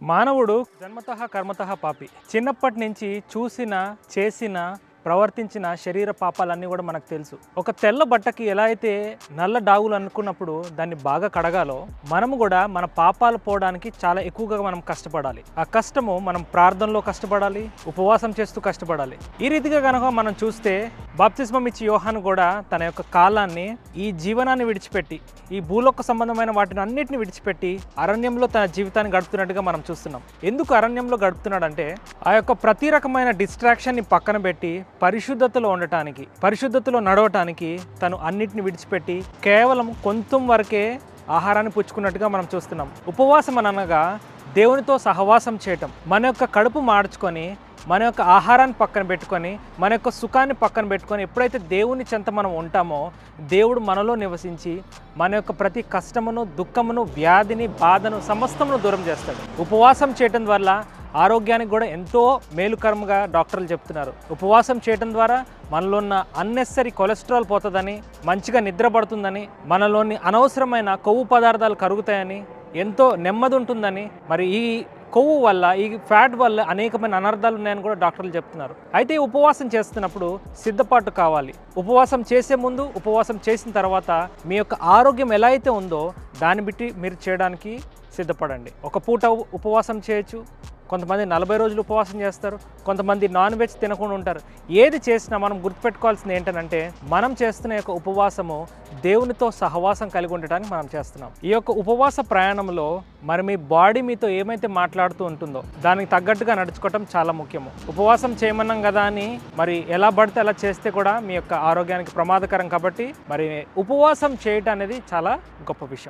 మానవుడు జన్మతః కర్మతః పాపి. చిన్నప్పటి నుంచి చూసిన, చేసిన, ప్రవర్తించిన శరీర పాపాలన్నీ కూడా మనకు తెలుసు. ఒక తెల్ల బట్టకి ఎలా అయితే నల్ల డాగులు అనుకున్నప్పుడు దాన్ని బాగా కడగాలో, మనము కూడా మన పాపాలు పోవడానికి చాలా ఎక్కువగా మనం కష్టపడాలి. ఆ కష్టము మనం ప్రార్థనలో కష్టపడాలి, ఉపవాసం చేస్తూ కష్టపడాలి. ఈ రీతిగా కనుక మనం చూస్తే బాప్తిస్మం ఇచ్చి యోహాను కూడా తన యొక్క కాలాన్ని ఈ జీవనాన్ని విడిచిపెట్టి, ఈ భూలోక సంబంధమైన వాటిని అన్నిటిని విడిచిపెట్టి అరణ్యంలో తన జీవితాన్ని గడుపుతున్నట్టుగా మనం చూస్తున్నాం. ఎందుకు అరణ్యంలో గడుపుతున్నాడంటే ఆ యొక్క ప్రతి రకమైన డిస్ట్రాక్షన్ని పక్కన పెట్టి పరిశుద్ధతలో ఉండటానికి, పరిశుద్ధతలో నడవటానికి తను అన్నిటిని విడిచిపెట్టి కేవలం కొంచెం వరకే ఆహారాన్ని పుచ్చుకున్నట్టుగా మనం చూస్తున్నాం. ఉపవాసం అనగా దేవునితో సహవాసం చేయటం, మన యొక్క కడుపు మార్చుకొని, మన యొక్క ఆహారాన్ని పక్కన పెట్టుకొని, మన యొక్క సుఖాన్ని పక్కన పెట్టుకొని ఎప్పుడైతే దేవుని చెంత మనం ఉంటామో దేవుడు మనలో నివసించి మన యొక్క ప్రతి కష్టమును, దుఃఖమును, వ్యాధిని, బాధను సమస్తమును దూరం చేస్తాడు. ఉపవాసం చేయటం వల్ల ఆరోగ్యానికి కూడా ఎంతో మేలుకరంగా డాక్టర్లు చెప్తున్నారు. ఉపవాసం చేయడం ద్వారా మనలో ఉన్న అన్నెసరీ కొలెస్ట్రాల్ పోతుందని, మంచిగా నిద్ర పడుతుందని, మనలోని అనవసరమైన కొవ్వు పదార్థాలు కరుగుతాయని, ఎంతో నెమ్మది ఉంటుందని, మరి ఈ కొవ్వు వల్ల, ఈ ఫ్యాట్ వల్ల అనేకమైన అనర్థాలు ఉన్నాయని కూడా డాక్టర్లు చెప్తున్నారు. అయితే ఉపవాసం చేస్తున్నప్పుడు సిద్ధపాటు కావాలి. ఉపవాసం చేసే ముందు, ఉపవాసం చేసిన తర్వాత మీ యొక్క ఆరోగ్యం ఎలా అయితే ఉందో దాన్ని బట్టి మీరు చేయడానికి సిద్ధపడండి. ఒక పూట ఉపవాసం చేయొచ్చు, కొంతమంది 40 రోజులు ఉపవాసం చేస్తారు, కొంతమంది నాన్ వెజ్ తినకుండా ఉంటారు. ఏది చేసినా మనం గుర్తుపెట్టుకోవాల్సింది ఏంటంటే, మనం చేస్తున్న యొక్క ఉపవాసము దేవునితో సహవాసం కలిగి ఉండటానికి మనం చేస్తున్నాం. ఈ యొక్క ఉపవాస ప్రయాణంలో మరి మీ బాడీ మీతో ఏమైతే మాట్లాడుతూ ఉంటుందో దానికి తగ్గట్టుగా నడుచుకోవటం చాలా ముఖ్యము. ఉపవాసం చేయమన్నాం కదా అని మరి ఎలా పడితే అలా చేస్తే కూడా మీ యొక్క ఆరోగ్యానికి ప్రమాదకరం. కాబట్టి మరి ఉపవాసం చేయటం అనేది చాలా గొప్ప విషయం.